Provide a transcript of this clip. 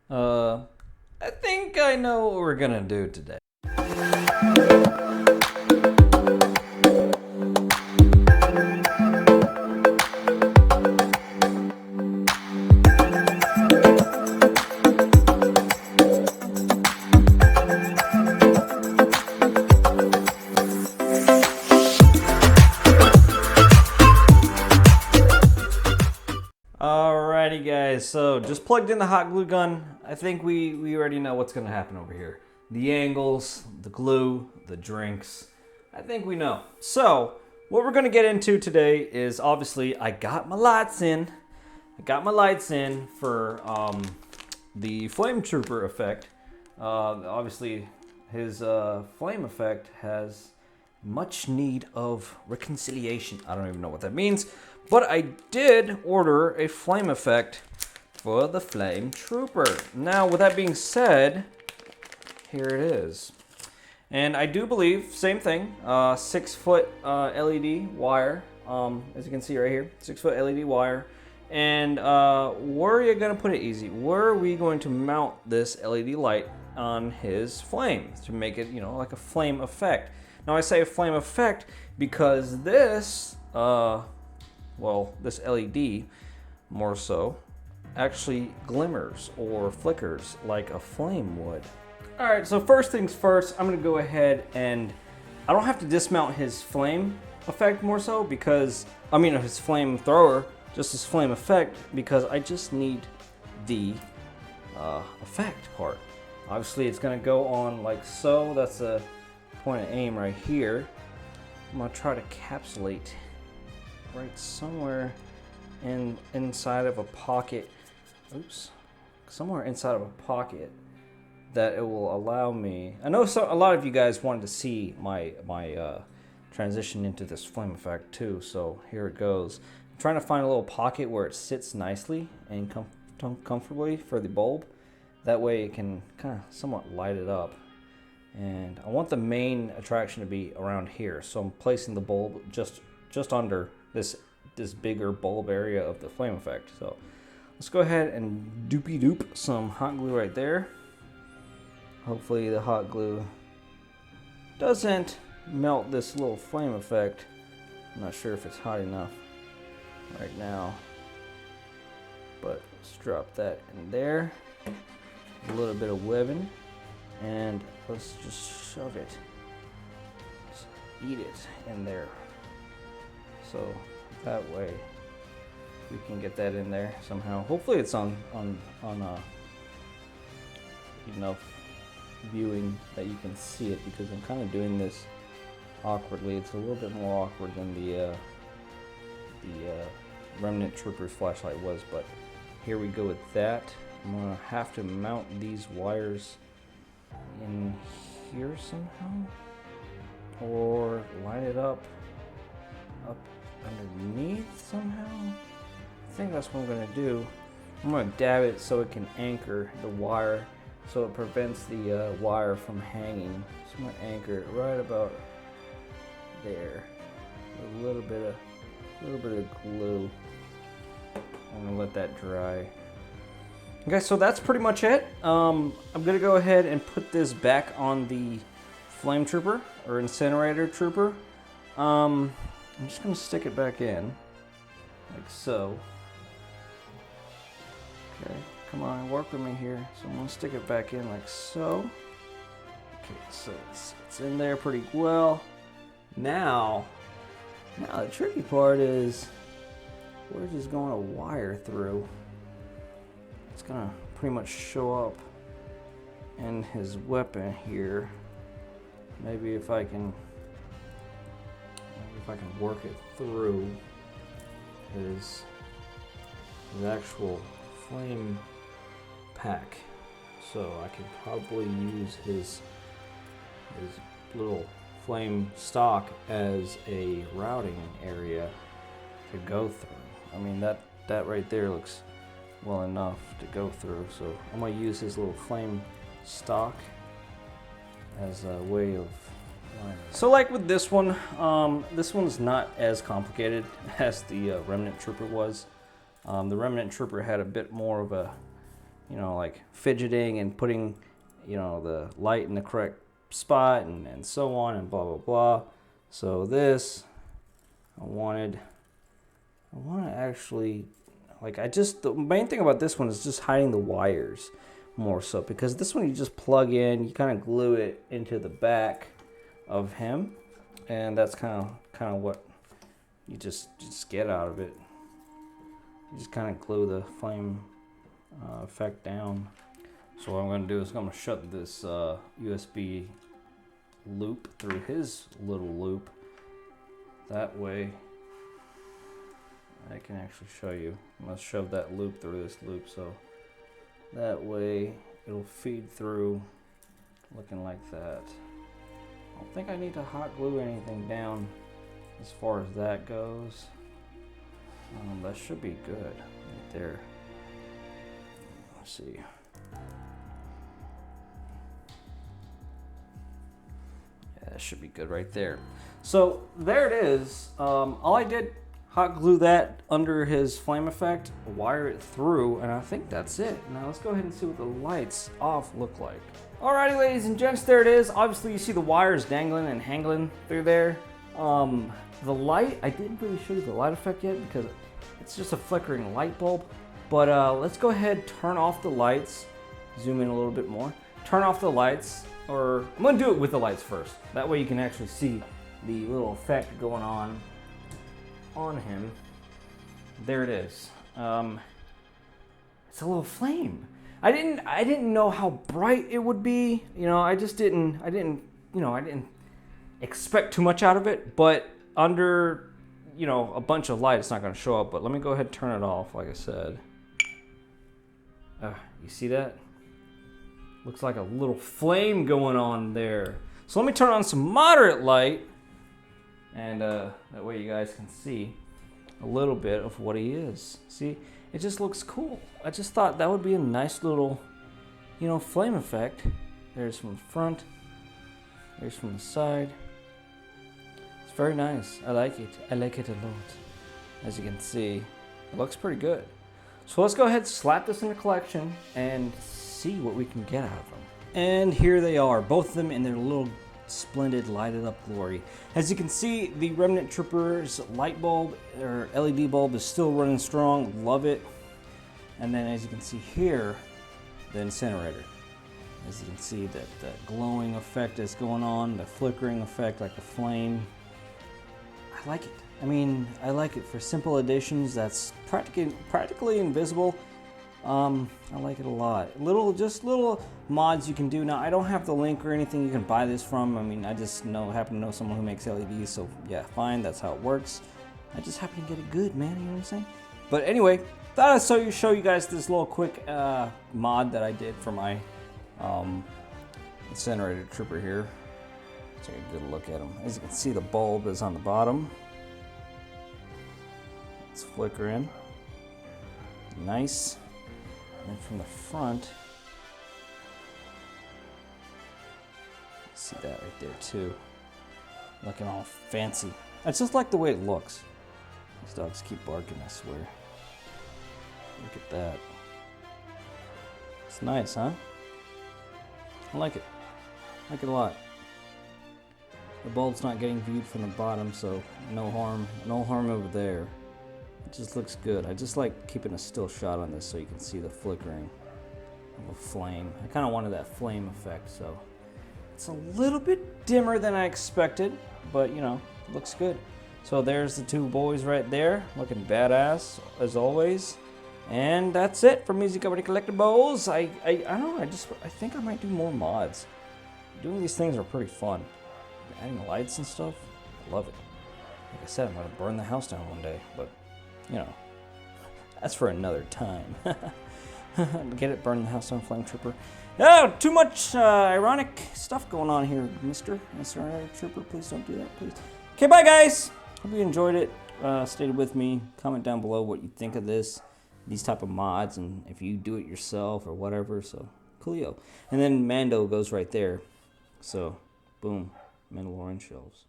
I think I know what we're gonna do today. Alrighty guys, so just plugged in the hot glue gun. I think we already know what's gonna happen over here. The angles, the glue, the drinks. I think we know. So what we're gonna get into today is obviously I got my lights in. I got my lights in for the flame trooper effect. Obviously his flame effect has much need of reconciliation. I don't even know what that means. But I did order a flame effect for the Flame Trooper. Now, with that being said, here it is. And I do believe, same thing, 6-foot LED wire, as you can see right here, 6-foot LED wire. And where are you gonna put it easy? Where are we going to mount this LED light on his flame to make it, you know, like a flame effect? Now I say a flame effect because this, well, this LED, more so, actually glimmers or flickers like a flame would. All right, so first things first, I'm gonna go ahead and, I don't have to dismount his flame effect more so because, I mean his flamethrower, just his flame effect, because I just need the effect part. Obviously it's gonna go on like so, that's a point of aim right here. I'm gonna try to encapsulate right somewhere inside of a pocket. Oops, somewhere inside of a pocket that it will allow me. I know a lot of you guys wanted to see my transition into this flame effect too. So here it goes. I'm trying to find a little pocket where it sits nicely and comfortably for the bulb. That way it can kind of somewhat light it up. And I want the main attraction to be around here. So I'm placing the bulb just under this bigger bulb area of the flame effect. So let's go ahead and doop some hot glue right there. Hopefully the hot glue doesn't melt this little flame effect. I'm not sure if it's hot enough right now, but let's drop that in there. A little bit of webbing, and let's just shove it. Just eat it in there. So that way we can get that in there somehow. Hopefully it's on enough viewing that you can see it, because I'm kind of doing this awkwardly. It's a little bit more awkward than the Remnant Trooper's flashlight was, but here we go with that. I'm gonna have to mount these wires in here somehow, or line it up underneath somehow. I think that's what I'm gonna do. I'm gonna dab it so it can anchor the wire, so it prevents the wire from hanging. So I'm gonna anchor it right about there. A little bit of glue. I'm gonna let that dry. Okay, so that's pretty much it. I'm gonna go ahead and put this back on the Flame Trooper or Incinerator Trooper. I'm just gonna stick it back in, like so. Okay, come on, work with me here. So I'm gonna stick it back in like so. Okay, so it's in there pretty well. Now the tricky part is, we're just going to wire through. It's gonna pretty much show up in his weapon here. Maybe if I can work it through his actual flame pack. So I could probably use his little flame stock as a routing area to go through. I mean, that right there looks well enough to go through. So I'm gonna use his little flame stock as a way of lining. So like with this one's not as complicated as the Remnant Trooper was. The Remnant Trooper had a bit more of a you know, like fidgeting and putting, you know, the light in the correct spot and so on and blah, blah, blah. So this, I want to actually, like, the main thing about this one is just hiding the wires more so, because this one you just plug in, you kind of glue it into the back of him, and that's kind of what you just get out of it. You just kind of glue the flame effect down. So what I'm going to do is I'm going to shut this USB loop through his little loop. That way I can actually show you. I'm going to shove that loop through this loop, so that way it'll feed through looking like that. I don't think I need to hot glue anything down as far as that goes. That should be good right there. Let's see. Yeah, that should be good right there. So there it is. All I did, hot glue that under his flame effect, wire it through, and I think that's it. Now let's go ahead and see what the lights off look like. Alrighty, ladies and gents, there it is. Obviously you see the wires dangling and hangling through there. The light, I didn't really show you the light effect yet because it's just a flickering light bulb. But let's go ahead, turn off the lights. Zoom in a little bit more. Turn off the lights, or I'm gonna do it with the lights first. That way you can actually see the little effect going on him. There it is. It's a little flame. I didn't know how bright it would be. You know, I didn't expect too much out of it, but under, you know, a bunch of light, it's not going to show up. But let me go ahead and turn it off, like I said. You see that? Looks like a little flame going on there. So let me turn on some moderate light, and that way you guys can see a little bit of what he is. See, it just looks cool. I just thought that would be a nice little, you know, flame effect. There's from the front, there's from the side. It's very nice. I like it. I like it a lot. As you can see, it looks pretty good. So let's go ahead and slap this in the collection and see what we can get out of them. And here they are, both of them in their little splendid lighted up glory. As you can see, the Remnant Trooper's light bulb or LED bulb is still running strong. Love it. And then as you can see here, the Incinerator. As you can see, that glowing effect is going on, the flickering effect like a flame. I like it. I mean, I like it for simple additions that's practically invisible. I like it a lot. Just little mods you can do. Now, I don't have the link or anything you can buy this from. I mean, I just happen to know someone who makes LEDs, so yeah, fine, that's how it works. I just happen to get it good, man, you know what I'm saying? But anyway, thought I'd show you guys this little quick mod that I did for my Incinerator Trooper here. Take a good look at him. As you can see, the bulb is on the bottom. It's flickering. Nice. And from the front, see that right there too. Looking all fancy. I just like the way it looks. These dogs keep barking, I swear. Look at that. It's nice, huh? I like it. I like it a lot. The bulb's not getting viewed from the bottom, so no harm over there. It just looks good. I just like keeping a still shot on this so you can see the flickering of a flame. I kind of wanted that flame effect, so it's a little bit dimmer than I expected, but you know, it looks good. So there's the two boys right there, looking badass as always. And that's it from EZCZ Collectibles. I don't know, I think I might do more mods. Doing these things are pretty fun. Adding lights and stuff, I love it. Like I said, I'm gonna burn the house down one day, but you know, that's for another time. Get it, burn the house down, Flame Trooper. Oh, too much ironic stuff going on here, Mr. Trooper. Please don't do that, please. Okay, bye guys. Hope you enjoyed it. Stayed with me. Comment down below what you think of these type of mods, and if you do it yourself or whatever. So, coolio. And then Mando goes right there. So, boom, Mandalorian shelves.